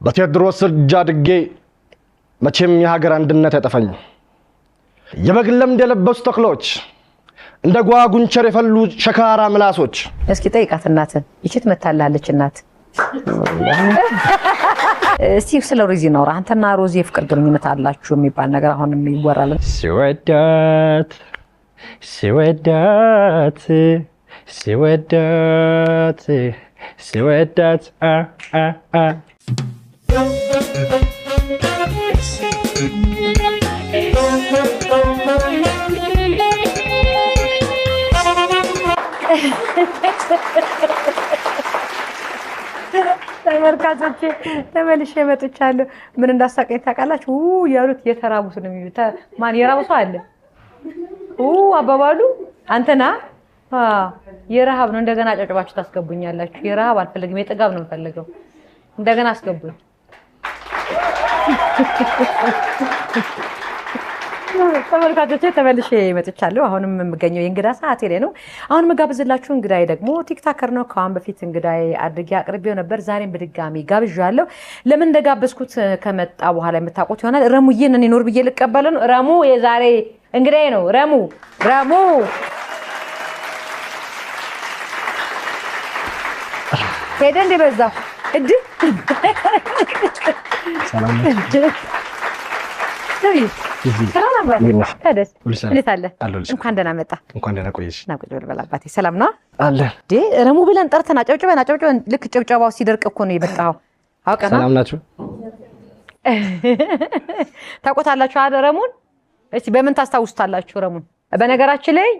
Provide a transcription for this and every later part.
በቴዎድሮስ እጅ አድጌ መቼም የሀገር አንድነት ያጠፋኝ የበግ ለምድ የለበሱ ተክሎች እንደ ጓጉንቸር የፈሉ ሸካራ ምላሶች እስኪ ጠይቃት እናትን ይችት መታላለች እናት እስቲ ስለ ሮዚ ነው አንተና ሮዚ ፍቅር ግንኙነት አላችሁ የሚባል ነገር አሁንም ይወራል ሲወዳት ተመልካቾቼ ተመልሼ መጥቻለሁ ምን እንዳሳቀኝ ታውቃላችሁ ያሉት የተራቡት ነው የሚሉት ማን የራቡት አለ አባባሉ አንተና የረሃብ ነው እንደገና ጨጭባችሁ ታስገቡኛላችሁ የረሃብ አልፈልግም የጥጋብ ነው የምፈልገው እንደገና አስገቡኝ ተመልካቾቼ ተመልሼ መጥቻለሁ አሁንም የምገኘው የእንግዳ ሰዓቴ ላይ ነው አሁን መጋብዝላችሁ እንግዳዬ ደግሞ ቲክቶከር ነው ከአሁን በፊት እንግዳዬ አድርጌ አቅርቤው ነበር ዛሬም በድጋሚ ጋብዣለሁ ለምን እንደጋበዝኩት ከመጣ በኋላ የምታውቁት ይሆናል ረሙዬን እኔ ኖር ብዬ ልቀበለው ነው ረሙ የዛሬ እንግዳዬ ነው ረሙ ሄደ እንደበዛ እድ ሰላም ሰላም አባቴ ታደስ እንዴት አለ እንኳን ደህና መጣ እንኳን ደህና ቆየሽ ናቁጭ በል አባቴ ሰላም ነው አለ ረሙ ብለን ጠርተና ጨብጨበን ልክ ጨብጨባው ሲደርቅ እኮ ነው የበቃው አውቀና ሰላም ናችሁ ታቆታላችሁ አይደል ረሙን እሺ በምን ታስታውስታላችሁ ረሙን በነገራችን ላይ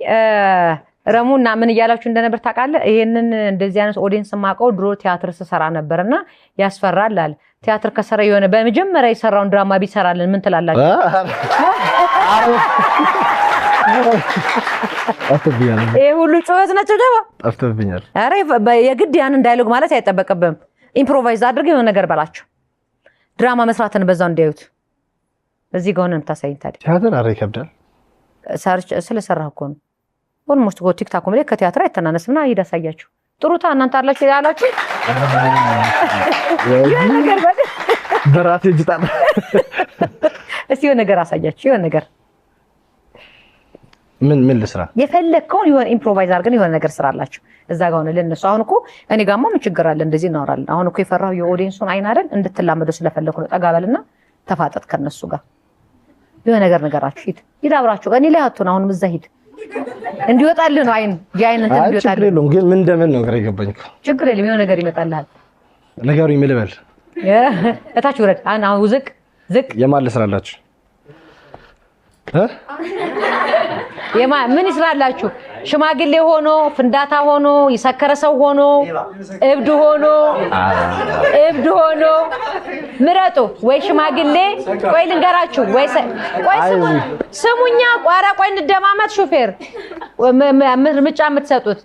ረሙና ምን ይያላችሁ እንደነበር ታውቃለህ ይሄንን እንደዚህ አይነት ኦዲየንስ ማቀው ድሮ ቲያትር ሰራ ነበርና ያስፈራል አለ ቲያትር ከሰራ የሆነ በመጀመሪያ የሰራውን ድራማ ቢሰራልን ምን ትላላችሁ ይሄ ሁሉ ጩኸት ነው ጨብጨባ ጠፍቶብኛል አረ የግድ ያንን ዳያሎግ ማለት አይጠበቅብም ኢምፕሮቫይዝ አድርገው የሆነ ነገር ባላችሁ ድራማ መስራትን በዛው እንዲያዩት እዚህ ጋር ሆነን ታሳይኝ ታዲያ ቲያትር አረ ይከብዳል ሰርች ስለሰራህ እኮ ነው ኦልሞስት ጎ ቲክታክ ላይ ከቲያትር አይተናነስምና ይዳሳያችሁ ጥሩታ እናንተ አላችሁ ያላችሁ የነገር በራሴ እጅጣን እስቲ የነገር አሳያችሁ የነገር ምን ልስራ የፈለከው የሆነ ኢምፕሮቫይዝ አድርገን የሆነ ነገር ስራላችሁ እዛ ጋር ሆነ ለነሱ አሁን እኮ እኔ ጋርማ ምን ችግር አለ እንደዚህ እናወራለን አሁን እኮ የፈራው የኦዲየንሱን አይን አይደል እንድትላመዱ ስለፈለኩ ነው ጠጋበልና ተፋጠጥ ከነሱ ጋር የሆነ ነገራችሁ ሂድ አብራችሁ እኔ ላይ አትሆን አሁን እዛ ሂድ እንዲወጣልህ ነው አይን ያይን እንትን እንዲወጣልህ ችግር የለውም ግን ምን እንደምን ነው ግራ ይገባኝ እኮ ችግር የለም የሆነ ነገር ይመጣልሃል ነገሩ ይመልበል እታች ወረድ አሁን ዝቅ የማል ስራላችሁ ምን ይስራላችሁ ሽማግሌ ሆኖ ፍንዳታ ሆኖ ይሰከረ ሰው ሆኖ እብድ ሆኖ ምረጡ ወይ ሽማግሌ ወይ ልንገራችሁ ወይ ስሙኛ ቋራ ቆይ እንደማመጥ ሹፌር ምርጫ የምትሰጡት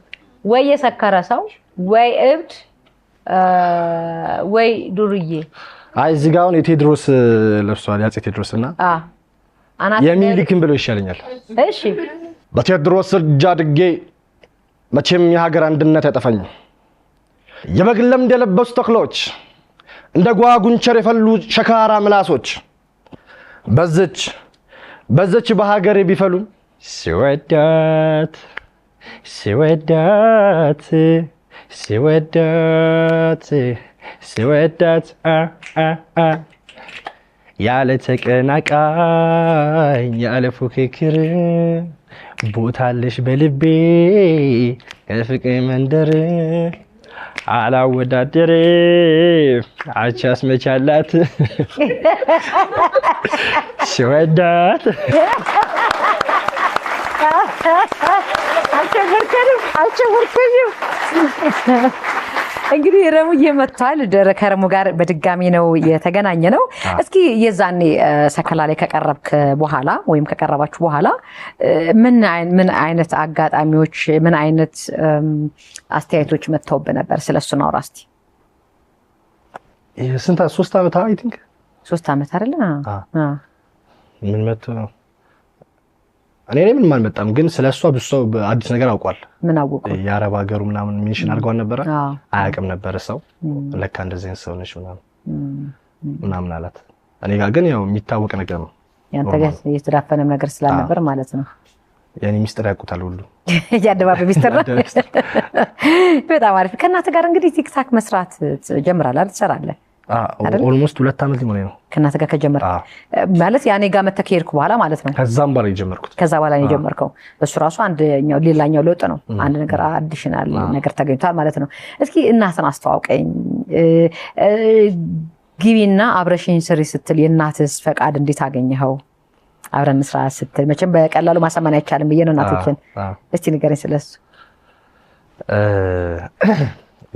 ወይ የሰከረ ሰው ወይ እብድ ወይ ዱርዬ አይ እዚህ ጋር አሁን የቴዎድሮስ ለብሷል ያጼ ቴዎድሮስና የሚልክም ብሎ ይሻለኛል እሺ በቴዎድሮስ እጅ አድጌ መቼም የሀገር አንድነት ያጠፋኝ የበግ ለምድ የለበሱ ተክሎች እንደ ጓጉንቸር የፈሉ ሸካራ ምላሶች በዘች በሀገሬ ቢፈሉኝ ሲወዳት ያለ ተቀናቃኝ ያለ ፉክክር ቦታለሽ በልቤ የፍቅር መንደር አላወዳደር አቻስ መቻላት ሲወዳት አልቸገርከኝም እንግዲህ ረሙዬ መጥቷል ከረሙ ጋር በድጋሚ ነው የተገናኘ ነው እስኪ የዛኔ ሰከላ ላይ ከቀረብክ በኋላ ወይም ከቀረባችሁ በኋላ ምን አይነት አጋጣሚዎች ምን አይነት አስተያየቶች መጥተውብ ነበር ስለሱ ነው ራስቲ ስንት 3 አመት አይ ቲንክ 3 አመት አይደለ ምን መጥቶ እኔ ምን ማልመጣም ግን ስለሷ ብዙ አዲስ ነገር አውቋል ምን አውቁ የአረብ ሀገሩ ምናምን ሚሽን አድርጓል ነበር አያውቅም ነበር ሰው ለካ እንደዚህ ሰው ነሽ ምናምን ምናምን አላት። እኔ ጋር ግን ያው የሚታወቅ ነገር ነው። ያንተ ጋር የተዳፈነም ነገር ስላልነበር ማለት ነው። ያኔ ሚስጥር ያውቁታል ሁሉ ያደባበ ሚስጥር ነው። በጣም አሪፍ። ከእናት ጋር እንግዲህ ቲክታክ መስራት ጀምራለህ አይደል? ትሰራለህ? ኦልሞስት 2 ዓመት ሊሞላኝ ነው ከእናት ጋር ከጀመረ ማለት ያኔ ጋር መተከየርኩ በኋላ ማለት ነው። ከዛም በኋላ የጀመርኩት ከዛ በኋላ ነው የጀመርከው። እሱ ራሱ አንደኛው ሌላኛው ለውጥ ነው። አንድ ነገር አዲሽናል ነገር ተገኝቷል ማለት ነው። እስኪ እናትን አስተዋውቀኝ። ግቢና አብረሽኝ ስሪ ስትል የእናትስ ፈቃድ እንዴት አገኘኸው? አብረን ስራ ስትል መቼም በቀላሉ ማሳመን አይቻልም ብዬ ነው እናቶችን። እስቲ ንገረኝ ስለሱ።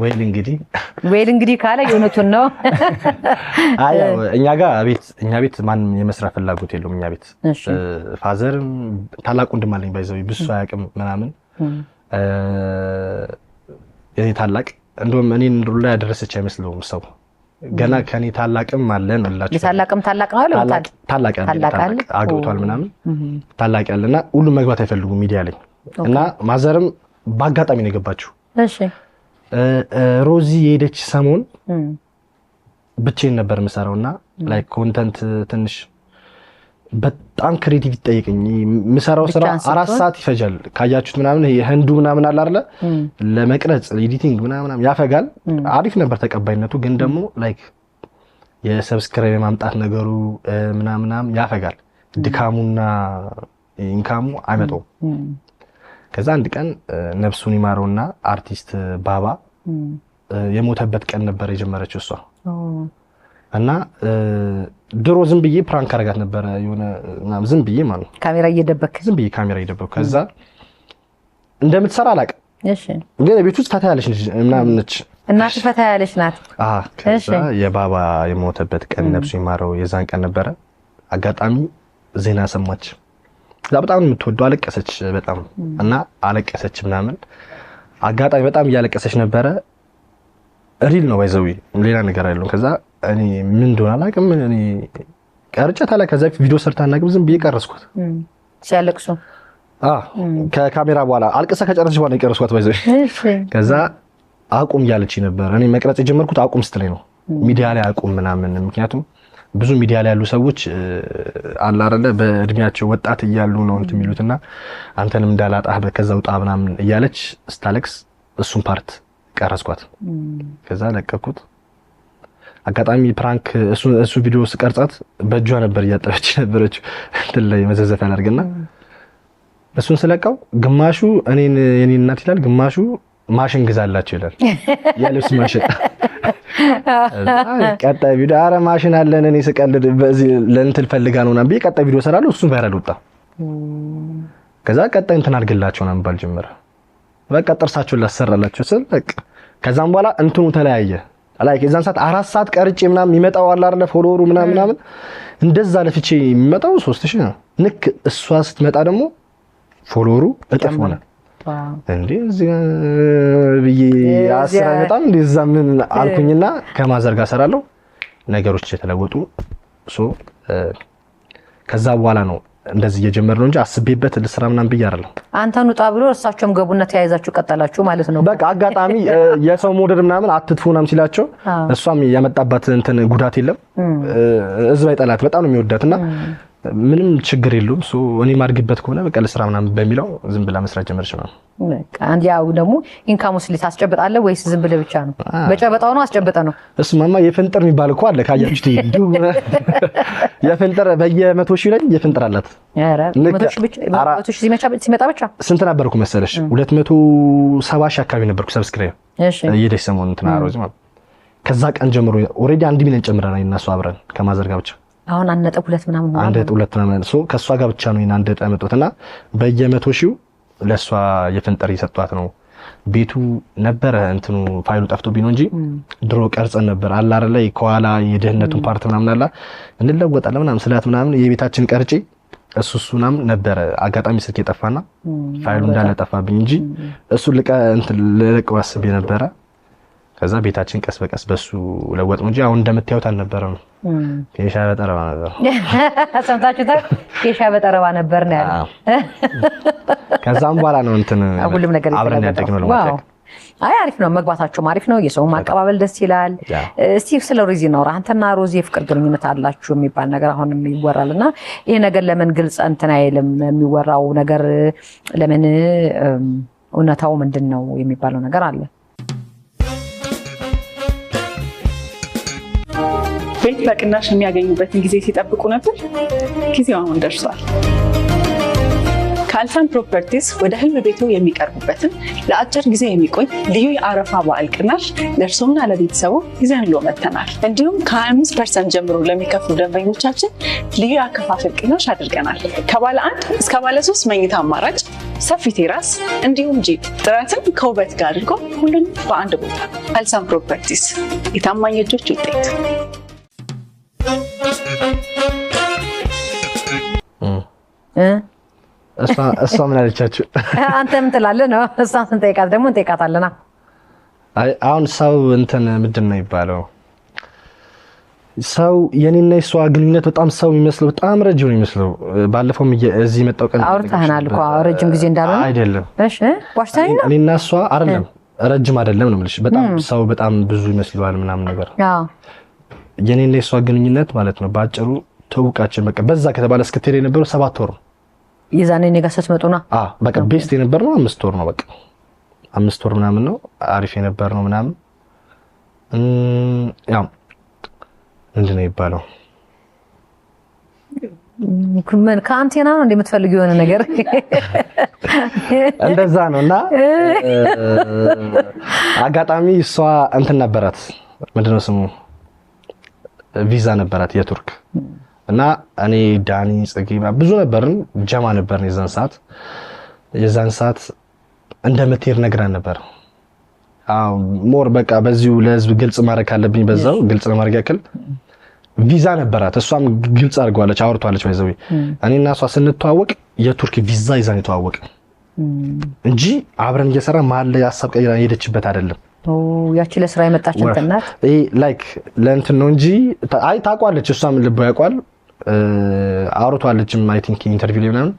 ወይል እንግዲህ ካለ የእውነቱን ነው። አይ እኛ ቤት ማንም የመስራት ፍላጎት የለውም። እኛ ቤት ፋዘርም ታላቅ ወንድም አለኝ ባይዘው ብዙ አያውቅም ምናምን የኔ ታላቅ እንደውም እኔን ሩላ ያደረሰች አይመስለውም ሰው ገና ከኔ ታላቅም አለ ነው ላችሁ። ታላቅም ታላቅ ነው አለ ታላቅ አግብቷል ምናምን ታላቅ ያለና ሁሉ መግባት አይፈልጉም ሚዲያ ላይ እና ማዘርም በአጋጣሚ ነው የገባችው። እሺ ሮዚ የሄደች ሰሞን ብቻዬን ነበር የምሰራውና ላይክ ኮንተንት ትንሽ በጣም ክሬቲቭ ይጠይቀኝ የምሰራው ስራ 4 ሰዓት ይፈጃል። ካያችሁት ምናምን የህንዱ ምናምን አለ አይደለ ለመቅረጽ ኤዲቲንግ ምናምን ያፈጋል። አሪፍ ነበር ተቀባይነቱ፣ ግን ደግሞ ላይክ የሰብስክራይብ ማምጣት ነገሩ ምናምን ያፈጋል። ድካሙና ኢንካሙ አይመጣው። ከዛ አንድ ቀን ነፍሱን ይማረውና አርቲስት ባባ የሞተበት ቀን ነበር የጀመረችው እሷ እና ድሮ ዝም ብዬ ፕራንክ አረጋት ነበር የሆነ ዝም ብዬ ማለት ካሜራ እየደበክ ከዛ እንደምትሰራ አላውቅም። እሺ ግን ቤት ውስጥ ፈታ ያለች ምናምን ነች። እናት ፈታ ያለች ናት። ከዛ የባባ የሞተበት ቀን ነፍሱ ይማረው የዛን ቀን ነበረ። አጋጣሚ ዜና ሰማች። በጣም የምትወደው አለቀሰች በጣም እና አለቀሰች ምናምን አጋጣሚ በጣም እያለቀሰች ነበረ። ሪል ነው ባይዘው ሌላ ነገር አይደለም። ከዛ እኔ ምን እንደሆነ አላውቅም። እኔ ቀርጨታለ ከዛ ቪዲዮ ሰርታናግም ዝም ብዬ ቀረስኩት ሲያለቅሱ ከካሜራ በኋላ አልቀሰ ከጨረሰች በኋላ ይቀርስኳት ባይዘው። ከዛ አቁም ያለች ነበር። እኔ መቅረጽ የጀመርኩት አቁም ስትለኝ ነው ሚዲያ ላይ አቁም ምናምን። ምክንያቱም ብዙ ሚዲያ ላይ ያሉ ሰዎች አለ አይደለ በእድሜያቸው ወጣት እያሉ ነው እንት የሚሉትና አንተንም እንዳላጣህ በከዛ ውጣ ምናምን እያለች ስታለክስ እሱን ፓርት ቀረስኳት። ከዛ ለቀኩት። አጋጣሚ ፕራንክ እሱ ቪዲዮ ስቀርጻት በእጇ ነበር እያጠበች ነበረች እንትን ላይ መዘዘፍ ያላርግና እሱን ስለቀው ግማሹ የኔ እናት ይላል፣ ግማሹ ማሽን ግዛላችሁ ይላል ያለስ ማሽን ቀጣይ ቪዲዮ አረ ማሽን አለን እኔ ስቀልድ በዚህ ለእንትን ፈልጋ ነው እና ቀጣይ ቪዲዮ ሰራለሁ። እሱን ቫይራል ወጣ። ከዛ ቀጣይ እንትን አድርግላቸው ነው ባል ጀመረ። በቃ ጥርሳቸውን ላሰራላችሁ ስል በቃ ከዛም በኋላ እንትኑ ተለያየ። ላይክ የዛን ሰዓት 4 ሰዓት ቀርጬ ምናምን የሚመጣው አለ አይደለ ፎሎወሩ ምናምን እንደዛ ለፍቼ የሚመጣው 3000 ነው። ልክ እሷ ስትመጣ ደግሞ ፎሎወሩ እጥፍ ሆነ። እንዴ እዚህ ብዬ አስራ በጣም እንደዛ ምን አልኩኝና ከማዘር ጋር ሰራለሁ ነገሮች የተለወጡ ከዛ በኋላ ነው እንደዚህ እየጀመረ ነው እንጂ አስቤበት ለስራ ምናምን ብዬ አይደለም። አንተን ውጣ ብሎ እርሳቸውም ገቡና ተያይዛችሁ ቀጠላችሁ ማለት ነው። በቃ አጋጣሚ የሰው ሞደር ምናምን አትጥፉ ምናምን ሲላቸው እሷም ያመጣባት እንትን ጉዳት የለም። ህዝብ አይጠላት በጣም ነው የሚወዳትና ምንም ችግር የለውም። እኔ ማድግበት ከሆነ በቃ ለስራ ምናምን በሚለው ዝም ብላ መስራት ጀመረች ነው። በቃ አንድ ያው ደግሞ ኢንካሙስ ሊታስጨብጣለህ ወይስ ዝም ብለህ ብቻ ነው? በጨበጣው ነው አስጨብጠ ነው? እሱማማ የፍንጥር የሚባል እኮ አለ ካያችሁት ይዱ የፍንጥር በየ100,000 ላይ የፍንጥር አላት። ኧረ 100,000 ሲመጣ ብቻ ስንት ነበርኩ መሰለሽ? 270,000 አካባቢ ነበርኩ ሰብስክራይብ። እሺ እየደስ ሰሞኑን እንትን አሮዝ ማለት ከዛ ቀን ጀምሮ ኦሬዲ 1 ሚሊዮን ጨምረናል እና እሱ አብረን ከማዘር ጋር ብቻ አሁን 1.2 ምናምን ነው። 1.2 ምናምን ከሷ ጋር ብቻ ነው 1 ያመጡትና በየ100,000 ለሷ የፍንጥር ይሰጧት ነው። ቤቱ ነበረ እንትኑ ፋይሉ ጠፍቶብኝ ነው እንጂ ድሮ ቀርጸን ነበር አለ አይደለ ከኋላ የደህንነቱን ፓርት ምናምን አላ እንለወጣለን ምናምን ስላት ምናምን የቤታችን ቀርጬ እሱሱናም ነበር። አጋጣሚ ስልክ የጠፋና ፋይሉ እንዳለ ጠፋብኝ እንጂ እሱ እንትን ለለቀው አስቤ ነበረ። ከዛ ቤታችን ቀስ በቀስ በሱ ለወጥ ነው እንጂ አሁን እንደምታዩት አልነበረም። ኬሻ በጠረባ ነበር። ሰምታችሁታል? ኬሻ በጠረባ ነበር ነው ያለው። ከዛም በኋላ ነው እንትን ሁሉም ነገር አብረን ያደግነው ለማለት አይ አሪፍ ነው መግባታቸው አሪፍ ነው የሰው ማቀባበል ደስ ይላል እስቲ ስለ ሮዚ ነው አንተና ሮዚ ፍቅር ግንኙነት አላችሁ የሚባል ነገር አሁንም ይወራልና ይሄ ነገር ለምን ግልጽ እንትን አይልም የሚወራው ነገር ለምን እውነታው ምንድነው የሚባለው ነገር አለ ቤት በቅናሽ የሚያገኙበትን ጊዜ ሲጠብቁ ነበር ጊዜው አሁን ደርሷል ካልሳን ፕሮፐርቲስ ወደ ህልም ቤቱ የሚቀርቡበትን ለአጭር ጊዜ የሚቆይ ልዩ የአረፋ በዓል ቅናሽ ለእርሶና ለቤተሰቡ ይዘንልዎ መጥተናል። እንዲሁም ከ25% ጀምሮ ለሚከፍሉ ደንበኞቻችን ልዩ የአከፋፈል ቅናሽ አድርገናል። ከባለ 1 እስከ ባለ 3 መኝታ አማራጭ ሰፊ ቴራስ እንዲሁም ጂፕ ጥራትን ከውበት ጋር አድርጎ ሁሉንም በአንድ ቦታ። ካልሳን ፕሮፐርቲስ የታማኝ እጆች ውጤት። እሷ ምን አለቻችሁ? አንተ ምን ትላለህ ነው? እሷን ስንጠይቃት ደግሞ እንጠይቃታለና አይ አሁን ሰው እንትን ምንድነው ይባለው ሰው የኔና የሷ ግንኙነት በጣም ሰው የሚመስለው በጣም ረጅም ነው የሚመስለው ባለፈውም እዚህ መጣው ቀን አውርተናል እኮ ረጅም ጊዜ እንዳልሆነ አይደለም እሺ ዋሽታኝ ነው እኔና እሷ አይደለም ረጅም አይደለም ነው የምልሽ በጣም ሰው በጣም ብዙ ይመስላል ምናምን ነገር አዎ የኔና የሷ ግንኙነት ማለት ነው ባጭሩ ተውቃችን በቃ በዛ ከተባለ እስከተሪ የነበረው 7 ወር ይዛኔ ነገ ስትመጡና በቃ ቤስት የነበርነው 5 ወር ነው በቃ 5 ወር ምናምን ነው አሪፍ የነበርነው ምናምን ያው ምንድነው ይባለው ምን ካንቴና ነው እንደምትፈልጊው የሆነ ነገር እንደዛ ነውና አጋጣሚ እሷ እንትን ነበራት ምንድነው ስሙ ቪዛ ነበራት የቱርክ እና እኔ ዳኒ ጽጌማ ብዙ ነበርን ጀማ ነበርን የዛን ሰዓት እንደምትሄድ ነግራን ነበር ሞር በቃ በዚሁ ለህዝብ ግልጽ ማድረግ አለብኝ በዛው ግልጽ ለማድረግ ያክል ቪዛ ነበራት እሷም ግልጽ አድርጓለች አውርቷለች ባይዘው እኔና እሷ ስንተዋወቅ የቱርክ ቪዛ ይዛን ተዋወቅ እንጂ አብረን እየሰራ ማለ ያሳብ ቀይራ ሄደችበት አይደለም ያቺ ለስራ የመጣች እንትናት ላይክ ለእንትን ነው እንጂ አይ ታቋለች እሷም ልብ ያቋል አውርቷለችም አይ ቲንክ ኢንተርቪው ላይ ምናምን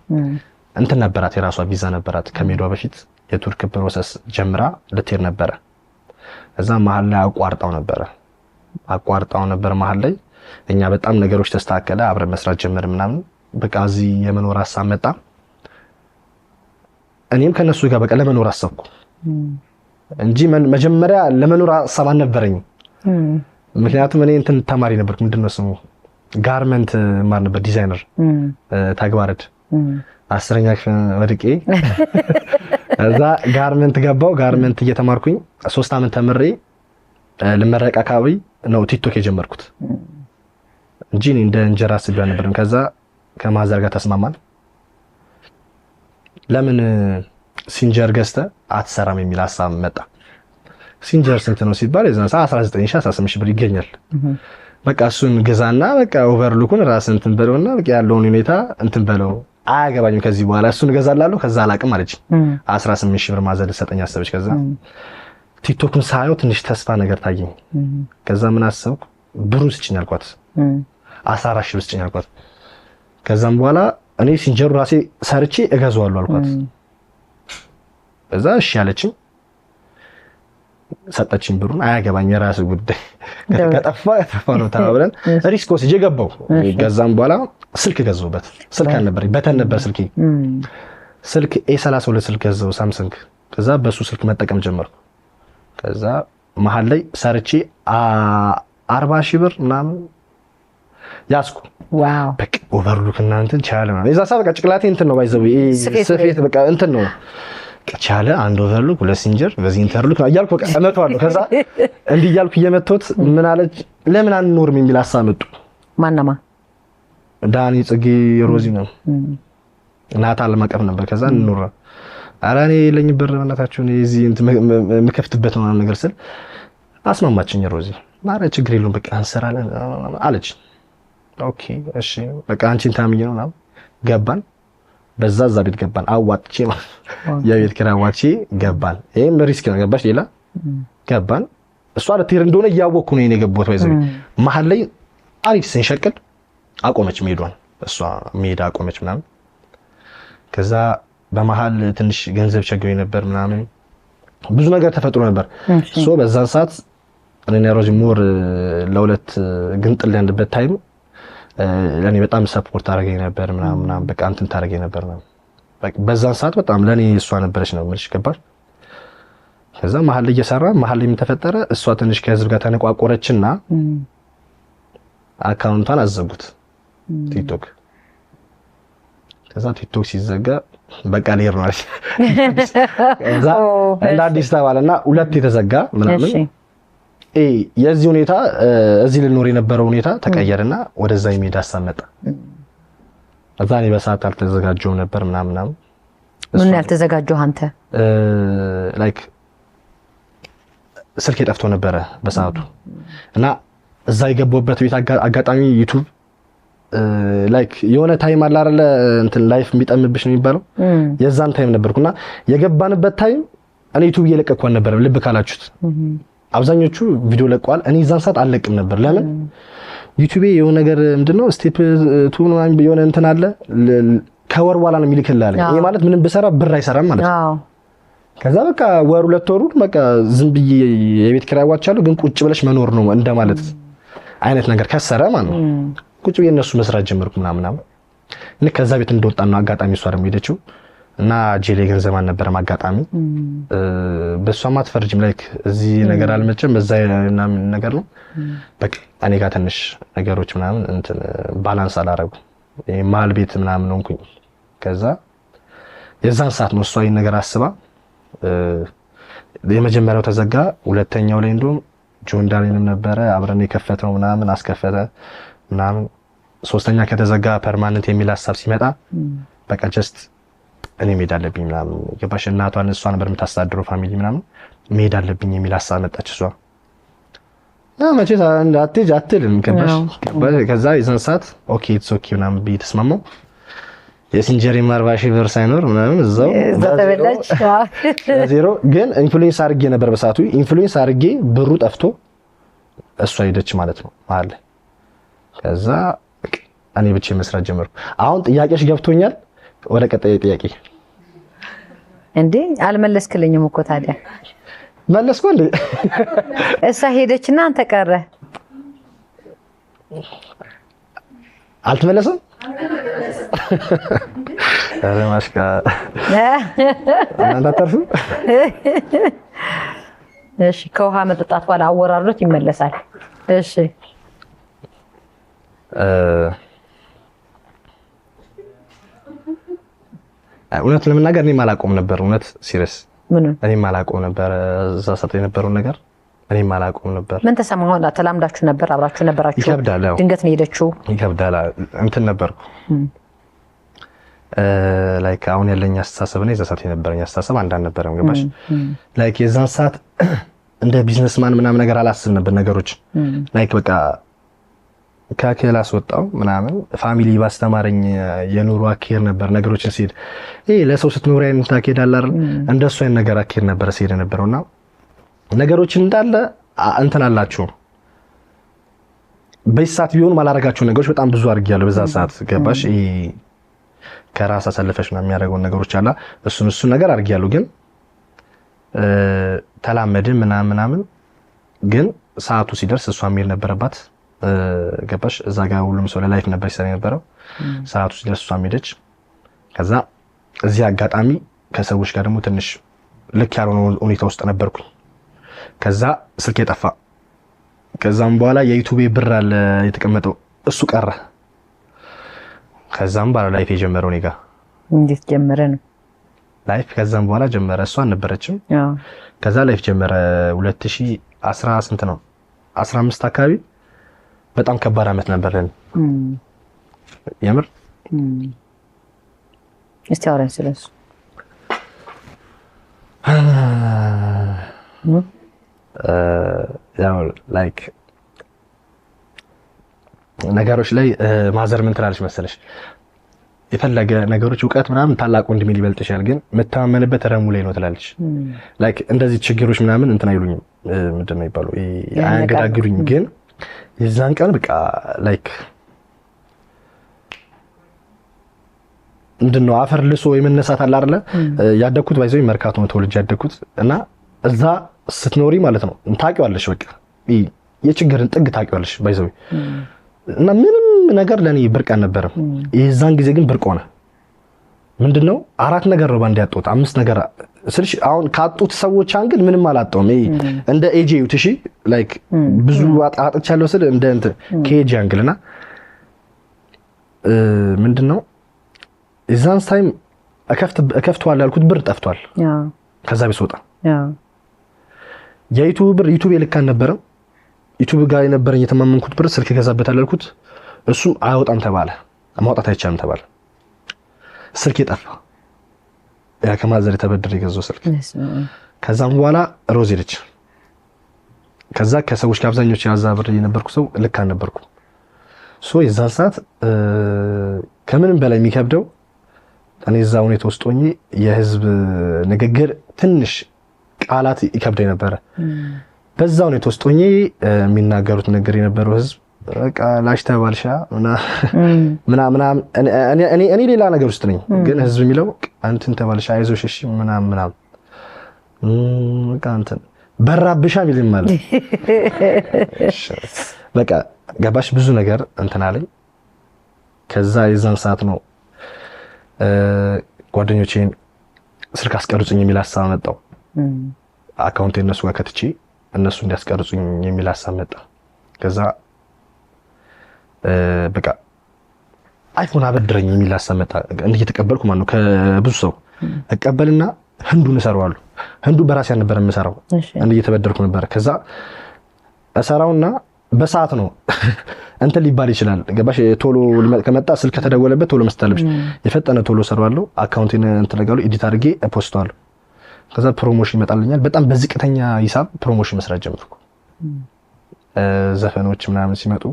እንትን ነበራት የራሷ ቪዛ ነበራት ከሜዷ በፊት የቱርክ ፕሮሰስ ጀምራ ልትሄድ ነበር እዛ መሀል ላይ አቋርጣው ነበር መሀል ላይ እኛ በጣም ነገሮች ተስተካከለ አብረን መስራት ጀመር ምናምን በቃ እዚህ የመኖር ሐሳብ መጣ እኔም ከነሱ ጋር በቃ ለመኖር አሰብኩ እንጂ መጀመሪያ ለመኖር ሐሳብ አልነበረኝ ምክንያቱም እኔ እንትን ተማሪ ነበርኩ ምንድነው ስሙ ጋርመንት ማር ነበር ዲዛይነር ታግባረድ 10ኛ ክፍል ወድቄ እዛ ጋርመንት እየተማርኩኝ 3 አመት ተምሬ ለመረቃ አካባቢ ነው ቲክቶክ የጀመርኩት እንጂ እንደ እንጀራ ስቢያ ነበርም ከዛ ከማዘር ጋር ተስማማን ለምን ሲንጀር ገዝተ አትሰራም የሚል ሐሳብ መጣ ሲንጀር ስንት ነው ሲባል የዛን 19018 ብር ይገኛል በቃ እሱን ገዛና በቃ ኦቨርሉኩን ራስን እንትን በለውና በቃ ያለውን ሁኔታ እንትን በለው አያገባኝም ከዚህ በኋላ እሱን ገዛላለሁ ከዛ አላቅም አለች 18000 ብር ማዘል ሰጠኝ አሰበች ከዛ ቲክቶክን ሳየው ትንሽ ተስፋ ነገር ታየኝ ከዛ ምን አሰብኩ ብሩን ስጭኝ አልኳት 14000 ብር ስጭኝ አልኳት ከዛም በኋላ እኔ ሲንጀሩ ራሴ ሰርቼ እገዛዋለሁ አልኳት በዛ እሺ አለችኝ ሰጠችኝ ብሩን አያገባኝ የራስ ጉዳይ ከጠፋ ነው ተባብለን ሪስክ ወስጄ ገባው ገዛም በኋላ ስልክ ገዛውበት ስልክ አልነበረኝ በተን ነበር ስልክ A32 ስልክ ገዛው ሳምሰንግ ከዛ በሱ ስልክ መጠቀም ጀመርኩ ከዛ መሀል ላይ ሰርቼ 40000 ብር ምናምን ያስኩ ዋው በቃ ኦቨርሉክ እና እንትን ቻለ ማለት እዛ ሰዓት በቃ ጭቅላቴ እንትን ነው ባይዘው ስፌት በቃ እንትን ነው ቻለ አንድ ኦቨርሉክ ሁለት ሲንጀር በዚህ ኢንተርሉክ ነው እያልኩ በቃ እመጣዋለሁ ከዛ እንዲህ እያልኩ እየመተውት ምን አለች ለምን አንኖርም የሚል ሐሳብ መጡ ማናማ ዳኒ ጽጌ ሮዚ ነው እናታ ለማቀፍ ነበር ከዛ እንኖር አራኔ ለኝ ብር እናታችሁ እዚህ ምከፍትበት ነው ነገር ስል አስማማችኝ ሮዚ ማረ ችግር የለውም በቃ አንሰራለን አለች ኦኬ እሺ በቃ አንቺን ታምኝ ነው ገባን በዛ ቤት ገባን አዋጥቼ የቤት ኪራይ አዋጥቼ ገባን ይሄም ሪስክ ነው ገባሽ ሌላ ገባን እሷ ለትሄድ እንደሆነ እያወቅኩ ነው የገባሁት ባይዘው መሀል ላይ አሪፍ ስንሸቅል አቆመች ሜዷን እሷ ሜዳ አቆመች ምናምን ከዛ በመሃል ትንሽ ገንዘብ ቸግሮኝ ነበር ምናምን ብዙ ነገር ተፈጥሮ ነበር። ሶ በዛን ሰዓት እኔና ሮዚ ሞር ለሁለት ግንጥል ያንደበት ታይም ለኔ በጣም ሰፖርት አድርገኝ ነበር ምናምን በቃ እንትን ታደርገኝ ነበር ነው በቃ በዛን ሰዓት በጣም ለኔ እሷ ነበረች ነው ምንሽ ገባሽ። ከዛ መሀል ላይ እየሰራ መሀል ላይ ተፈጠረ እሷ ትንሽ ከህዝብ ጋር ተነቋቆረችና አካውንቷን አዘጉት ቲክቶክ። ከዛ ቲክቶክ ሲዘጋ በቃ ሌር ነው አለች። ከዛ እንደ አዲስ ተባለና ሁለት የተዘጋ ምናምን የዚህ ሁኔታ እዚህ ልኖር የነበረው ሁኔታ ተቀየረና ወደዛ የሚሄድ ሀሳብ መጣ። እዛ እኔ በሰዓት አልተዘጋጀሁም ነበር ምናምን። ምን ያልተዘጋጀው አንተ? ላይክ ስልክ ጠፍቶ ነበረ በሰዓቱ እና እዛ የገባሁበት ቤት አጋጣሚ ዩቲዩብ ላይክ የሆነ ታይም አለ አይደለ እንትን ላይፍ የሚጠምብሽ ነው የሚባለው የዛን ታይም ነበርኩና የገባንበት ታይም እኔ ዩቲዩብ እየለቀቅኩ ነበር። ልብ ካላችሁት አብዛኞቹ ቪዲዮ ለቀዋል። እኔ እዛን ሰዓት አልለቅም ነበር። ለምን ዩቲዩብ የሆነ ነገር ምንድነው ስቴፕ 2 ነው የሆነ እንትን አለ ከወር በኋላ ነው የሚልክልህ። ይሄ ማለት ምንም ብሰራ ብር አይሰራም ማለት ነው። ከዛ በቃ ወር 2 ወሩ በቃ ዝም ብዬ የቤት ኪራይ ዋቻለሁ ግን ቁጭ ብለሽ መኖር ነው እንደማለት አይነት ነገር ከሰረ ማለት ነው። ቁጭ ብዬ እነሱ መስራት ጀመርኩ ምናምን እኔ ከዛ ቤት እንደወጣን ነው አጋጣሚ እሷ ደግሞ ሄደችው እና ጄሌ ገንዘብ አልነበረም አጋጣሚ በሷ ማትፈርጅም ላይክ እዚህ ነገር አልመጨም በዛ ነገር ነው በቃ እኔ ጋር ትንሽ ነገሮች ምናምን እንትን ባላንስ አላረጉ ማል ቤት ምናምን ሆንኩኝ። ከዛ የዛን ሰዓት ነው እሷ ይሄን ነገር አስባ የመጀመሪያው ተዘጋ። ሁለተኛው ላይ እንደውም ጆን ዳንኤልም ነበረ አብረን የከፈተው ምናምን አስከፈተ ምናምን። ሶስተኛ ከተዘጋ ፐርማነንት የሚል ሐሳብ ሲመጣ በቃ ጀስት እኔ መሄድ አለብኝ ምናምን ገባሽ። እናቷን እሷ ነበር የምታስተዳድረው ፋሚሊ ምናምን መሄድ አለብኝ የሚል ሐሳብ መጣች እሷ መቼ አትሄጂ አትልም ገባሽ። ከዛ የዛን ሰዓት ኦኬ ኢትስ ኦኬ ምናምን ብዬ ተስማማው። የሲንጀሪ 40,000 ብር ሳይኖር ምናምን እዛው ተበላች ዜሮ ግን ኢንፍሉዌንስ አድርጌ ነበር በሰዓቱ ኢንፍሉዌንስ አድርጌ ብሩ ጠፍቶ እሷ ሄደች ማለት ነው ማለት። ከዛ እኔ ብቻ መስራት ጀመርኩ። አሁን ጥያቄሽ ገብቶኛል። ወደ ቀጣይ ጥያቄ እንዴ አልመለስክልኝም እኮ ታዲያ መለስኩ እንዴ? እሷ ሄደችና አንተ ቀረ አልተመለሰም? አረ ማሽካ እናንተ አታርፉ። እሺ ከውሃ መጠጣት በኋላ አወራሮት ይመለሳል። እሺ እውነት ለምናገር እኔ ማላቆም ነበር። እውነት ሲሪየስ ምን እኔ ማላቆም ነበር። እዛ ሰዓት የነበረው ነገር እኔ ማላቆም ነበር። ምን ተሰማው? ተላምዳችሁ ነበር? አብራችሁ ነበራችሁ? ይከብዳል። ድንገት ነው ሄደችው? ይከብዳል። እንትን ነበርኩ ላይክ አሁን ያለኝ አስተሳሰብ ነው። የዛ ሰዓት የነበረኝ አስተሳሰብ አንድ አልነበረም ገባሽ። ላይክ የዛን ሰዓት እንደ ቢዝነስማን ምናምን ነገር አላስብ ነበር ነገሮች ላይክ በቃ ከክላስ ወጣው ምናምን ፋሚሊ ባስተማረኝ የኑሮ አካሄድ ነበር ነገሮችን ሲሄድ ለሰው ስትኖር አይነት ታኬድ አለ አይደል እንደሱ አይነት ነገር አካሄድ ነበር ሲሄድ ነበርና ነገሮችን እንዳለ እንትን አላችሁ በይሳት ቢሆን ማላረጋቸው ነገሮች በጣም ብዙ አድርጊያለሁ በዛ ሰዓት ገባሽ። ከራስ አሰልፈሽ ነው የሚያደርገው ነገሮች አላ እሱ ነገር አድርጊያለሁ ግን ተላመድን ምናምን ግን ሰዓቱ ሲደርስ እሷ የሚል ነበረባት ገባሽ። እዛ ጋር ሁሉም ሰው ለላይፍ ነበር ሲሰራ የነበረው ሰዓቱ ሲደርስ እሷ ሄደች። ከዛ እዚህ አጋጣሚ ከሰዎች ጋር ደግሞ ትንሽ ልክ ያልሆነ ሁኔታ ውስጥ ነበርኩኝ። ከዛ ስልኬ ጠፋ። ከዛም በኋላ የዩቲዩብ ብር አለ የተቀመጠው እሱ ቀረ። ከዛም በኋላ ላይፍ የጀመረው እኔ ጋር እንዴት ጀመረ ነው ላይፍ። ከዛም በኋላ ጀመረ እሷ አልነበረችም። ከዛ ላይፍ ጀመረ 2010 ስንት ነው 15 አካባቢ በጣም ከባድ አመት ነበርልን የምር። እስቲ አውራኝ ስለሱ። ያው ላይክ ነገሮች ላይ ማዘር ምን ትላለች መሰለሽ የፈለገ ነገሮች እውቀት ምናምን ታላቅ ወንድሜ ሊበልጥሻል ግን መተማመንበት ረሙ ላይ ነው ትላለች። ላይክ እንደዚህ ችግሮች ምናምን እንትን አይሉኝም ምንድነው ይባሉ አያንገዳግዱኝ ግን የዛን ቀን በቃ ላይክ ምንድነው አፈር ልሶ የመነሳት አለ አይደለ። ያደኩት ባይዘው መርካቶ ነው ተወልጄ ያደኩት እና እዛ ስትኖሪ ማለት ነው ታውቂዋለሽ በቃ የችግርን ጥግ ታውቂዋለሽ ባይዘው እና ምንም ነገር ለኔ ብርቅ አልነበረም የዛን ጊዜ ግን ብርቅ ሆነ ምንድነው 4 ነገር ነው ባንድ ያጣሁት 5 ነገር ስልሽ አሁን ካጡት ሰዎች አንግል ምንም አላጣውም እንደ ኤጂ እሺ ላይክ ብዙ አጣጥቻለሁ ስል እንደ እንት ከኤጂ አንግልና ምንድነው እዛን ታይም እከፍተዋል ያልኩት ብር ጠፍቷል ከዛ ቢስወጣ የዩቲዩብ ብር ዩቲዩብ የልካን ነበር ዩቲዩብ ጋር የነበረኝ የተማመንኩት ብር ስልክ ገዛበታል ያልኩት እሱም አይወጣም ተባለ ማውጣት አይቻልም ተባለ ስልክ ይጠፋ ያ ከማዘር ተበድር ይገዛው ስልክ ከዛም በኋላ ሮዝ ሄደች ከዛ ከሰዎች ጋር አብዛኞቹ ያዛብር የነበርኩ ሰው ልክ አልነበርኩም ሶ የዛን ሰዓት ከምንም በላይ የሚከብደው እኔ እዛው ነው ተወስጦኝ የህዝብ ንግግር ትንሽ ቃላት ይከብደኝ ነበር በዛው ነው ተወስጦኝ የሚናገሩት ነገር የነበረው ህዝብ በቃ ላሽ ተባልሻ ምናምን እኔ ሌላ ነገር ውስጥ ነኝ ግን ህዝብ የሚለው አንተን ተባልሻ አይዞሽ እሺ ምናምን በቃ አንተን በራብሻ ቢልም ማለት በቃ ገባሽ ብዙ ነገር እንትን አለኝ ከዛ የዛን ሰዓት ነው ጓደኞቼን ስልክ አስቀርጹኝ የሚል ሐሳብ መጣው አካውንት እነሱ ጋር ከተቺ እነሱ እንዲያስቀርጹኝ የሚል ሐሳብ መጣ ከዛ በቃ አይፎን አበድረኝ የሚል ሐሳብ መጣ እንድየተቀበልኩ ማለት ነው ከብዙ ሰው እቀበልና ህንዱን እሰራዋለሁ ህንዱ በራሴ ያልነበረ መሰራው እንድየተበደርኩ ነበር ከዛ እሰራውና በሰዓት ነው እንትን ሊባል ይችላል ገባሽ ቶሎ ከመጣ ስልክ ከተደወለበት ቶሎ መስጠልብሽ የፈጠነ ቶሎ እሰራዋለሁ አካውንቴን እንትን ነገሩ ኤዲት አድርጌ ፖስታለሁ ከዛ ፕሮሞሽን ይመጣልኛል በጣም በዝቅተኛ ሂሳብ ፕሮሞሽን መስራት ጀመርኩ ዘፈኖች ምናምን ሲመጡ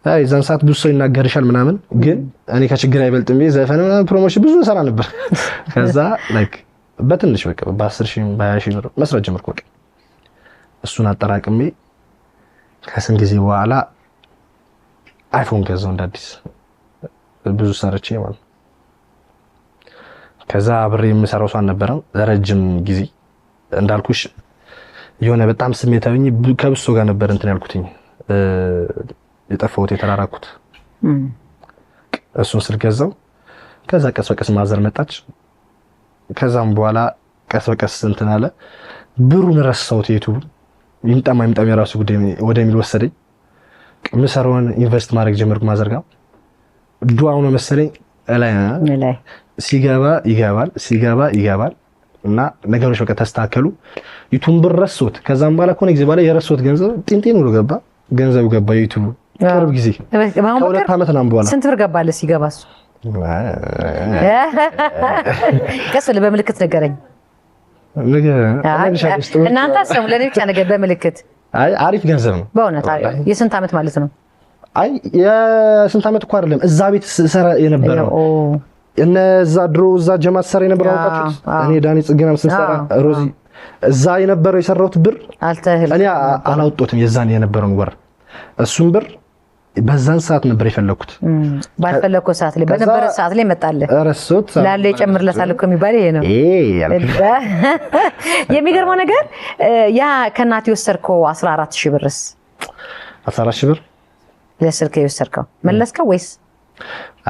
የዛን ሰዓት ብዙ ሰው ይናገርሻል ምናምን ግን እኔ ከችግር አይበልጥም ዘፈን ምናምን ፕሮሞሽን ብዙ ሰራ ነበር ከዛ ላይክ በትንሽ በቃ በ10,000 በ20,000 ብር መስራት ጀመርኩ በቃ እሱን አጠራቅሜ ከስንት ጊዜ በኋላ አይፎን ገዛው እንዳዲስ ብዙ ሰርቼ ማለት ከዛ አብሬ የምሰራው ሰው አልነበረም ለረጅም ጊዜ እንዳልኩሽ የሆነ በጣም ስሜታዊኝ ከብሶ ጋር ነበር እንትን ያልኩትኝ የጠፋሁት የተራራኩት እሱን ስልክ ገዛው ከዛ ቀስ በቀስ ማዘር መጣች ከዛም በኋላ ቀስ በቀስ እንትን አለ ብሩን ረሳሁት ዩቲዩብ ይምጣም የራሱ ጉዳይ ወደሚል ወሰደኝ ምሰራውን ኢንቨስት ማድረግ ጀመርኩ ማዘር ጋር ዱአው ነው መሰለኝ ላይ ሲገባ ይገባል እና ነገሮች በቃ ተስተካከሉ ዩቲዩብ ብር ረሳሁት ከዛም በኋላ ኮኔ ጊዜ በኋላ የረሳሁት ገንዘብ ጢንጤን ነው ገባ ገንዘቡ ገባ ዩቲዩብ ቅርብ ጊዜ ከሁለት ዓመት ነው በኋላ ስንት ብር ገባለ ሲገባስ ከሰለ በመልክት ነገረኝ እናንተ ሰው ለኔ ብቻ ነገር በመልክት አይ አሪፍ ገንዘብ ነው በእውነት የስንት ዓመት ማለት ነው አይ የስንት ዓመት እኮ አይደለም እዛ ቤት ሰራ የነበረው እነዛ ድሮ እዛ ጀማት ሰራ የነበረው አውቃችሁት እኔ ዳኒ ጽጌናም ስንሰራ ሮዚ እዛ የነበረው የሰራሁት ብር እኔ አላወጣሁትም የዛን የነበረውን ወር እሱን ብር በዛን ሰዓት ነበር የፈለኩት ባልፈለኩ ሰዓት ላይ በነበረ ሰዓት ላይ መጣለ ረሶት ላለ ይጨምርለታል እኮ የሚባል ይሄ ነው የሚገርመው ነገር ያ ከናት የወሰድከው 14,000 ብርስ 14,000 ብር ለስልክ የወሰድከው መለስከው ወይስ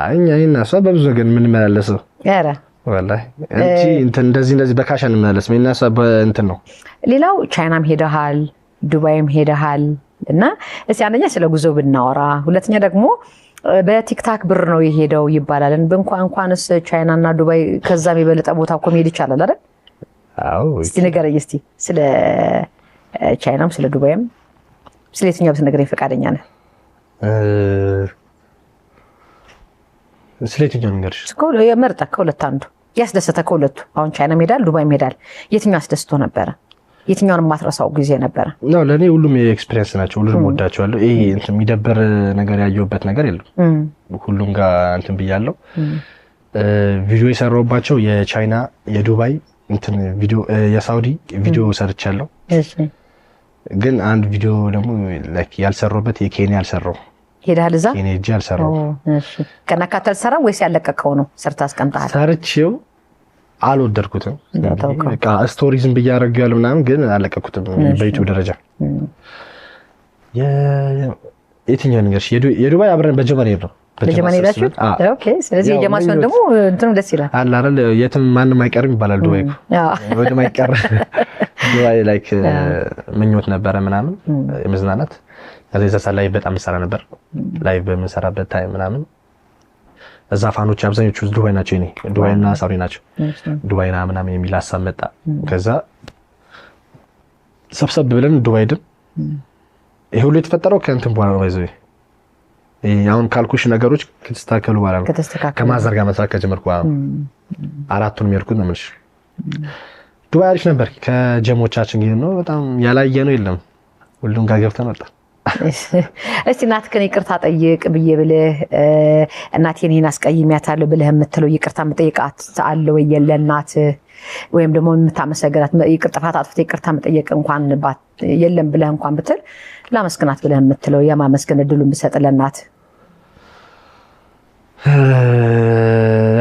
አይና እሷ በብዙ ነገር ምን መላለሰው ኧረ ወላሂ እንጂ እንደዚህ በካሽ እንመለስ ምንና እሷ በእንትን ነው ሌላው ቻይናም ሄደሃል ዱባይም ሄደሃል እና እስቲ አንደኛ ስለ ጉዞ ብናወራ ሁለተኛ ደግሞ በቲክታክ ብር ነው የሄደው ይባላል እንኳንስ ቻይና እና ዱባይ ከዛም የበለጠ ቦታ እኮ መሄድ ይችላል አይደል አዎ እስቲ ንገረኝ እስቲ ስለ ቻይናም ስለ ዱባይም ስለ የትኛው ብትነግረኝ ፈቃደኛ ነህ ስለ የትኛው ንገርሽ ስኮል የመርጠህ ከሁለት አንዱ ያስደሰተ ከሁለቱ አሁን ቻይና ሄዳል ዱባይ ሄዳል የትኛው አስደስቶ ነበር የትኛውን ማትረሳው ጊዜ ነበር ነው ለኔ ሁሉም ኤክስፒሪየንስ ናቸው ሁሉም ወዳቸዋለሁ ይሄ እንትን የሚደበር ነገር ያየሁበት ነገር የለም ሁሉም ጋር እንትን ብያለሁ ቪዲዮ የሰራሁባቸው የቻይና የዱባይ እንትን ቪዲዮ የሳውዲ ቪዲዮ ሰርቻለሁ እሺ ግን አንድ ቪዲዮ ደግሞ ላይክ ያልሰራሁበት የኬንያ ያልሰራው ሄዳል እዛ ኬንያ ያልሰራው እሺ ከናካተል ሰራ ወይስ ያለቀቀው ነው ሰርታ አስቀምጣል ሰርቼው አልወደድኩትም። በቃ ስቶሪዝም ብያረጋለሁ ምናምን ግን አለቀኩትም በዩቲዩብ ደረጃ። የትኛው ነገር የዱባይ አብረን በጀመር ነው በጀመር ሄዳችሁ? ኦኬ። ስለዚህ የጀማ ሲሆን ደግሞ እንትኑ ደስ ይላል አለ አይደል? የትም ማንም አይቀርም ይባላል ዱባይ እኮ ወደ ማይቀር ዱባይ ላይክ ምኞት ነበረ ምናምን የመዝናናት ከዛ ላይ በጣም ሰራ ነበር ላይ በመሰራበት ታይም ምናምን እዛ ፋኖች አብዛኞቹ ዱባይ ናቸው። እኔ ዱባይና ሳውዲ ናቸው። ዱባይና ምናምን የሚል ሀሳብ መጣ። ከዛ ሰብሰብ ብለን ዱባይ ድም ይሄ ሁሉ የተፈጠረው ከእንትን በኋላ ነው። ይዘው አሁን ካልኩሽ ነገሮች ከተስተካከሉ በኋላ ነው። ከማዘር ጋር መስራት ከጀመርኩ በኋላ አራቱንም የርኩት ነው የምልሽ። ዱባይ አሪፍ ነበር። ከጀሞቻችን ግን ነው በጣም ያላየነው የለም። ሁሉም ጋር ገብተን ወጣ። እስቲ እናትህን ይቅርታ ጠይቅ ብዬ ብለህ እናቴን ይሄን አስቀይሜያታለሁ ብለህ የምትለው ይቅርታ መጠየቃት አለ ወይ ለእናትህ? ወይም ደግሞ የምታመሰግናት ጥፋት አጥፍተህ ይቅርታ መጠየቅ እንኳን የለም ብለህ እንኳን ብትል ላመስግናት ብለህ የምትለው የማመስገን እድሉን ብሰጥ ለእናትህ?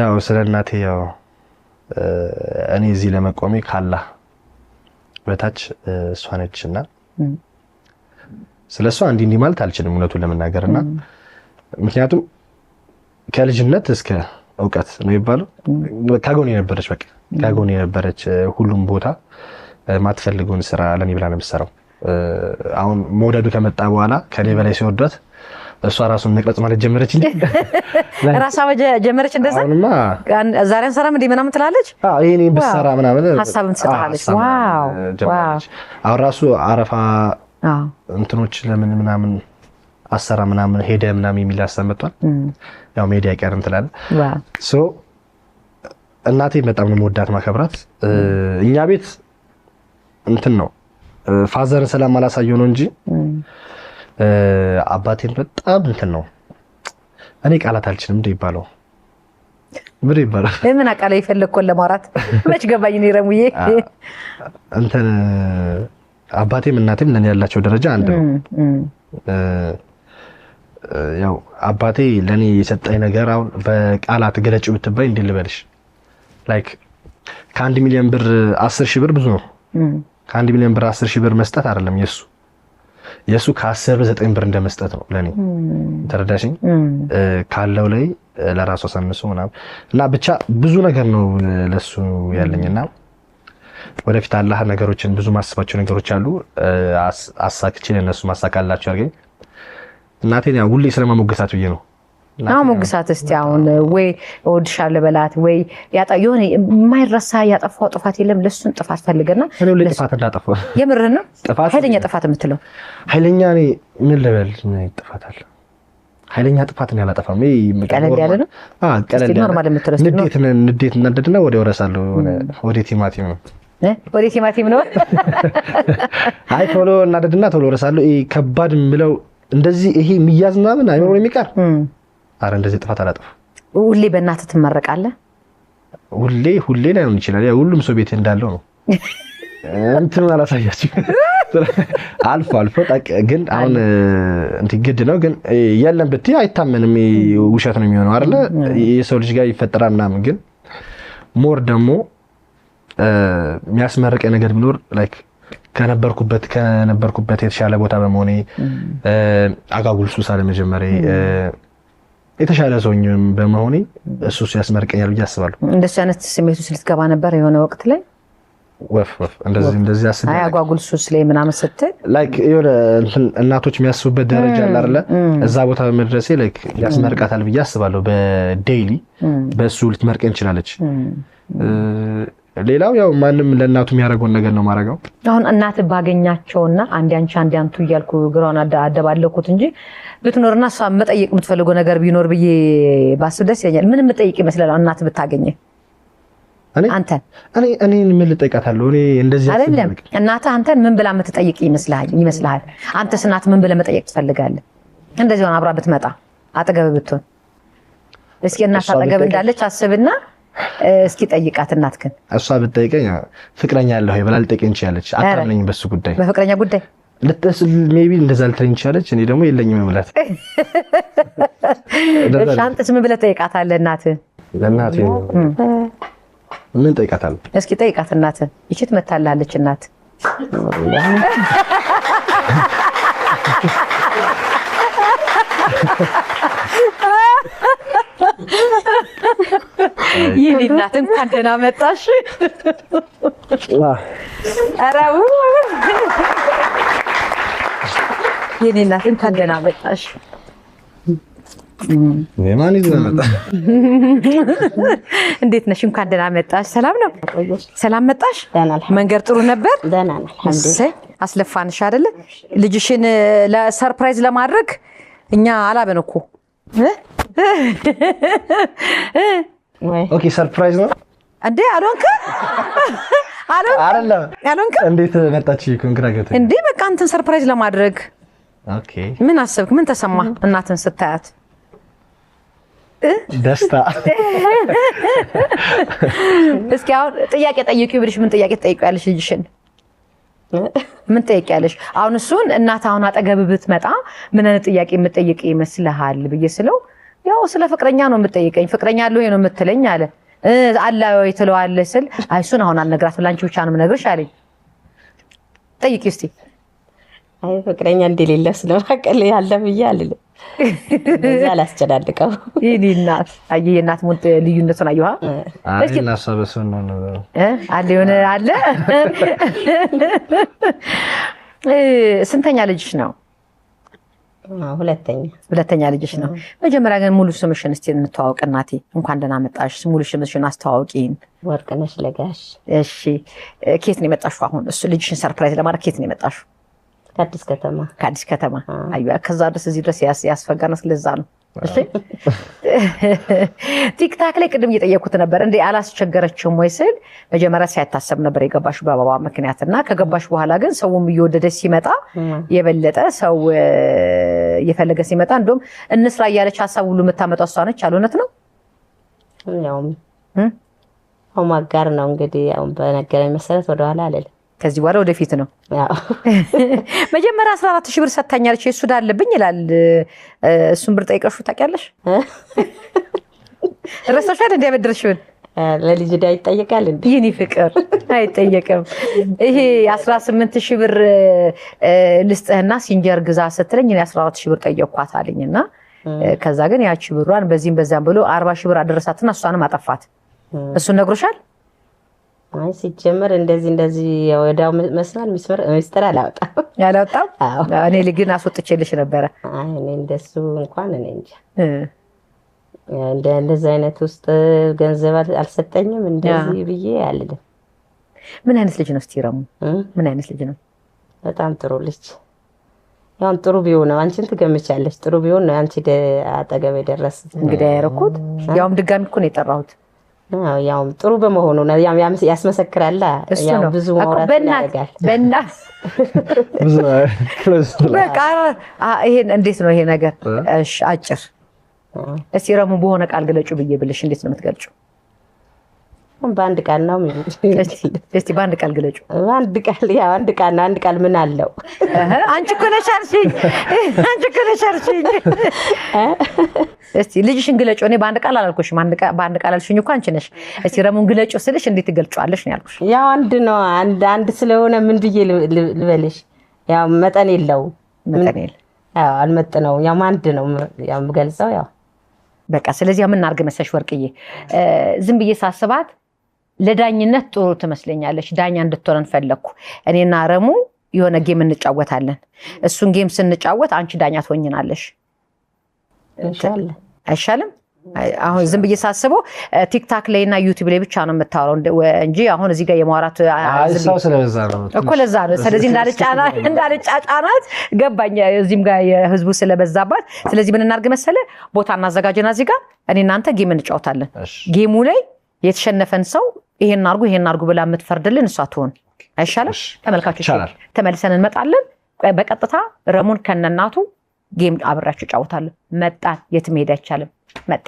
ያው ስለ እናቴ ያው እኔ እዚህ ለመቆሜ ካላህ በታች እሷ ነችና ስለሷ እንዲህ ማለት አልችልም እውነቱን ለመናገርና ምክንያቱም ከልጅነት እስከ ዕውቀት ነው ይባላል ካጎኔ ነበረች። በቃ ካጎኔ ነበረች ሁሉም ቦታ ማትፈልጉን ስራ ለኔ ብላ ነው የምትሰራው። አሁን ሞደዱ ከመጣ በኋላ ከኔ በላይ ሲወዷት እሷ ራሱን መቅረጽ ማለት ጀመረች እንዴ ራሷ ጀመረች እንደዛ ዛሬ አንሰራም እንዴ ምናምን ትላለች። ይሄኔ በሰራ ምናምን ሐሳብን ትሰጣለች። ዋው አሁን ራሱ አረፋ እንትኖች ለምን ምናምን አሰራ ምናምን ሄደ ምናምን የሚል ሐሳብ መጥቷል። ያው ሜዲያ ቀርም ትላል። ሶ እናቴ በጣም ነው የምወዳት ማከብራት። እኛ ቤት እንትን ነው ፋዘርን ሰላም አላሳየው ነው እንጂ አባቴን በጣም እንትን ነው። እኔ ቃላት አልችልም እንደ ይባለው ምን ይባላል? ምን አቃለ ይፈልኮል ለማውራት መች ገባኝ ነው ረሙዬ። እንትን አባቴም እናቴም ለኔ ያላቸው ደረጃ አንድ ነው። ያው አባቴ ለኔ የሰጠኝ ነገር አሁን በቃላት ገለጭው ብትባይ እንዴ ልበልሽ ላይክ ከ1 ሚሊዮን ብር 10,000 ብር ብዙ ነው። ከ1 ሚሊዮን ብር 10,000 ብር መስጠት አይደለም የሱ ከ10 ብር 9 ብር እንደመስጠት ነው ለኔ። ተረዳሽኝ? ካለው ላይ ለራሱ ሰንሶ ምናምን እና ብቻ ብዙ ነገር ነው ለሱ ያለኝና ወደፊት አላህ ነገሮችን ብዙ ማስባቸው ነገሮች አሉ አሳክቼ ለነሱ ማሳካላቸው አርገኝ። እናቴን ያው ሁሌ ስለማሞገሳት ብዬ ነው። ሞገሳት እስቲ አሁን ወይ እወድሻለሁ በላት ወይ የሆነ የማይረሳ ያጠፋው ጥፋት የለም ለሱን ጥፋት ፈልገና ሁሌ ጥፋት እንዳጠፋው የምርህን ነው? ኃይለኛ ጥፋት የምትለው ኃይለኛ እኔ ምን ልበል ጥፋት አለ ኃይለኛ ጥፋት ነው ያላጠፋም። ቀለል ያለ ነው። ቀለል ያለ ኖርማል የምትለው ንዴት እናደድና ወደ ወረሳለሁ ወደ ቲማቲም ነው ወደ ቲማቲም ነው። አይ ቶሎ እናደድና ቶሎ ወረሳለሁ። ከባድ ምለው እንደዚህ ይሄ የሚያዝ ምናምን አይኖር የሚቀር አረ እንደዚህ ጥፋት አላጠፋም። ሁሌ በእናትህ ትመረቃለህ? ሁሌ ላይ ነው ይችላል። ያው ሁሉም ሰው ቤት እንዳለው ነው እንትን አላሳያችሁ አልፎ ግን አሁን እንትን ግድ ነው ግን የለም ብትይ አይታመንም። ውሸት ነው የሚሆነው አይደለ? የሰው ልጅ ጋር ይፈጠራል ምናምን ግን ሞር ደግሞ የሚያስመርቅ ነገር ቢኖር ላይክ ከነበርኩበት የተሻለ ቦታ በመሆኔ አጋጉል ሱስ አለመጀመሪያ የተሻለ ሰውኝም በመሆኔ እሱ ያስመርቀኛል ብዬ አስባለሁ። እንደሱ አይነት ስሜት ውስጥ ልትገባ ነበር የሆነ ወቅት ላይ ወፍ እንደዚህ አስቤ አጋጉል ሱስ ላይ ምናምን ስትል ላይክ የሆነ እናቶች የሚያስቡበት ደረጃ አለ አይደለ? እዛ ቦታ በመድረሴ ላይክ ያስመርቃታል ብዬ አስባለሁ። በዴይሊ በሱ ልትመርቀኝ ትችላለች። ሌላው ያው ማንም ለእናቱ የሚያደርገውን ነገር ነው ማረጋው። አሁን እናት ባገኛቸውና አንዴ አንቱ እያልኩ ግራውን አደባለኩት እንጂ ብትኖርና እሷ መጠየቅ የምትፈልገው ነገር ቢኖር ብዬ ባስብ ደስ ይለኛል። ምን መጠየቅ ይመስላል እናት ብታገኘ? እኔ ምን ልጠይቃታለሁ? እኔ እንደዚህ አይደለም እናት አንተን ምን ብላ የምትጠይቅ ይመስልሃል? አንተስ እናት ምን ብለ መጠየቅ ትፈልጋለህ? እንደዚህ ሆነ አብራ ብትመጣ አጠገብ ብትሆን እስኪ እናት አጠገብ እንዳለች አስብና እስኪ ጠይቃት እናትክን። እሷ ብትጠይቀኝ ፍቅረኛ ያለው ይበላ ልጠይቀኝ ይችላልች። አታምነኝ በሱ ጉዳይ በፍቅረኛ ጉዳይ ልትስል ሜቢ እንደዛ ልትለኝ ይችላልች። እኔ ደግሞ የለኝም ማለት አንተስ ምን ብለህ ጠይቃታለህ እናትህ? ለእናቴ ምን ጠይቃታለሁ? እስኪ ጠይቃት እናትን። ይችት መታላለች እናት ይሄን እናት እንኳን ደህና መጣሽ። አራው ይሄን እናት እንኳን ደህና መጣሽ። የማን ይዘመጣ? እንዴት ነሽ? እንኳን ደህና መጣሽ። ሰላም ነው? ሰላም መጣሽ? መንገድ ጥሩ ነበር? ደህና ነኝ አልሐምዱሊላህ። አስለፋንሽ አይደለ? ልጅሽን ለሰርፕራይዝ ለማድረግ እኛ አላበን እኮ ኦኬ ሰርፕራይዝ ነው እንዴ? አልሆንክ አልሆንክ እንዴት መጣች? ኮንግራጌት እንዴ በቃ አንተን ሰርፕራይዝ ለማድረግ ኦኬ። ምን አሰብክ? ምን ተሰማ እናትን ስታያት? ደስታ። እስኪ አሁን ጥያቄ ጠይቂው ብልሽ ምን ጥያቄ ትጠይቂያለሽ ልጅሽን? ምን ጠይቂያለሽ? አሁን እሱን እናት አሁን አጠገብ ብትመጣ ምን አይነት ጥያቄ የምትጠይቂ ይመስልሃል ብዬ ስለው ያው ስለ ፍቅረኛ ነው የምትጠይቀኝ። ፍቅረኛ አለው ነው የምትለኝ አለ። አላ ወይ ትለዋለህ ስል አይ እሱን አሁን አልነግራትም ላንቺ ብቻ ነው የምነግርሽ አለኝ። ጠይቂ እስቲ። አይ ፍቅረኛ እንደሌለ ስለማቀል ያለ ብዬ አልልም። እዛ አላስጨናንቀው። ይሄ እናት አየህ የእናት ሞት ልዩነቱን አየዋ። እስኪ እናሰበሰው ነው አለ የሆነ አለ። ስንተኛ ልጅሽ ነው? ሁለተኛ ልጅሽ ነው። መጀመሪያ ግን ሙሉ ስምሽን እስቲ እንተዋወቅ እናቴ። እንኳን ደህና መጣሽ። ሙሉ ስምሽን አስተዋውቂን። ወርቅነሽ ለጋሽ። እሺ ከየት ነው የመጣሽው? አሁን እሱ ልጅሽን ሰርፕራይዝ ለማድረግ ከየት ነው የመጣሽው? ከአዲስ ከተማ። አዩዋ ከዛ ድረስ እዚህ ድረስ ያስፈጋና ስለዛ ነው። እሺ ቲክታክ ላይ ቅድም እየጠየኩት ነበር እንዴ አላስቸገረችም ወይ ስል መጀመሪያ ሳይታሰብ ነበር የገባሽ በአበባ ምክንያትና ከገባሽ በኋላ ግን ሰውም እየወደደ ሲመጣ የበለጠ ሰው እየፈለገ ሲመጣ እንደውም እንስራ እያለች ሐሳብ ሁሉ የምታመጣው እሷ ነች። አልሆነት ነው ያው ማጋር ነው እንግዲህ ያው በነገረኝ መሰረት ወደ ኋላ አለለ። ከዚህ በኋላ ወደፊት ነው። መጀመሪያ 14000 ብር ሰጣኛለች እሱ ዳለብኝ ይላል። እሱን ብር ጠይቀሹ ታውቂያለሽ? ረሳሻል እንደ ያበድርሽውን ለልጅ ዳ ይጠየቃል እንዴ? የኔ ፍቅር አይጠየቅም። ይሄ 18000 ብር ልስጥህና ሲንጀር ግዛ ስትለኝ እኔ 14000 ብር ጠየቅኳት አለኝና ከዛ ግን ያቺ ብሯን በዚህም በዛም ብሎ 40000 ብር አደረሳትና እሷንም አጠፋት። እሱን ነግሮሻል? አይ ሲጀመር እንደዚህ ወዳው መስማል ሚስጥር አላወጣም። እኔ ልግን አስወጥቼልሽ ነበረ። አይ እኔ እንደሱ እንኳን እኔ እንጃ እንደዚህ አይነት ውስጥ ገንዘብ አልሰጠኝም እንደዚህ ብዬ አልልም። ምን አይነት ልጅ ነው እስቲ ረሙ? ምን አይነት ልጅ ነው? በጣም ጥሩ ልጅ። ያው ጥሩ ቢሆን አንቺን ትገምቻለሽ። ጥሩ ቢሆን ነው አንቺ አጠገብ የደረስት። እንግዲህ ያረኩት ያውም ድጋሚ እኮ ነው የጠራሁት። ያው ጥሩ በመሆኑ ነው ያስመሰክራል። ያው ብዙ ማውራት ያደርጋል። በእናት በቃ ይሄን እንዴት ነው ይሄ ነገር? እሺ አጭር እስቲ ረሙ በሆነ ቃል ገለጩ ብዬ ብልሽ እንዴት ነው የምትገልጪው? በአንድ ቃል ነው። እስቲ በአንድ ቃል ገለጩ። በአንድ ቃል ያው አንድ ቃል ነው። አንድ ቃል ምን አለው? አንቺ እኮ ነሽ አልሽኝ። እስቲ ልጅሽን ግለጩ። እኔ በአንድ ቃል አላልኩሽም። በአንድ ቃል አልሽኝ እኮ አንቺ ነሽ። እስቲ ረሙን ግለጩ ስልሽ እንዴት ትገልጫለሽ ነው ያልኩሽ። ያው አንድ ነው። አንድ ስለሆነ ምን ብዬ ልበልሽ? ያው መጠን የለው። ያው አልመጥነው። ያው አንድ ነው ያው የምገልጸው ያው በቃ። ስለዚህ ምን አድርገ መሰሽ ወርቅዬ፣ ዝም ብዬ ሳስባት ለዳኝነት ጥሩ ትመስለኛለች። ዳኛ እንድትሆን ፈለኩ። እኔና ረሙ የሆነ ጌም እንጫወታለን። እሱን ጌም ስንጫወት አንቺ ዳኛ ትሆኝናለሽ። ኢንሻአላህ አይሻልም? አሁን ዝም ብዬ ሳስበው ቲክታክ ላይና ዩቲዩብ ላይ ብቻ ነው የምታወራው እንጂ አሁን እዚህ ጋር የማውራት ሰው ስለበዛ ነው እኮ ለዛ ነው። ስለዚህ እንዳልጫጫናት ገባኝ። እዚህም ጋር የህዝቡ ስለበዛባት ስለዚህ ምን እናድርግ መሰለ ቦታ እናዘጋጅና እዚህ ጋር እኔ እናንተ ጌም እንጫወታለን። ጌሙ ላይ የተሸነፈን ሰው ይሄን አርጉ ብላ የምትፈርድልን እሷ ትሆን አይሻልም? ተመልካቾች ተመልሰን እንመጣለን። በቀጥታ ረሙን ከነናቱ ጌም አብራችሁ ጫወታለን። መጣ የትም ሄድ አይቻልም። መጣ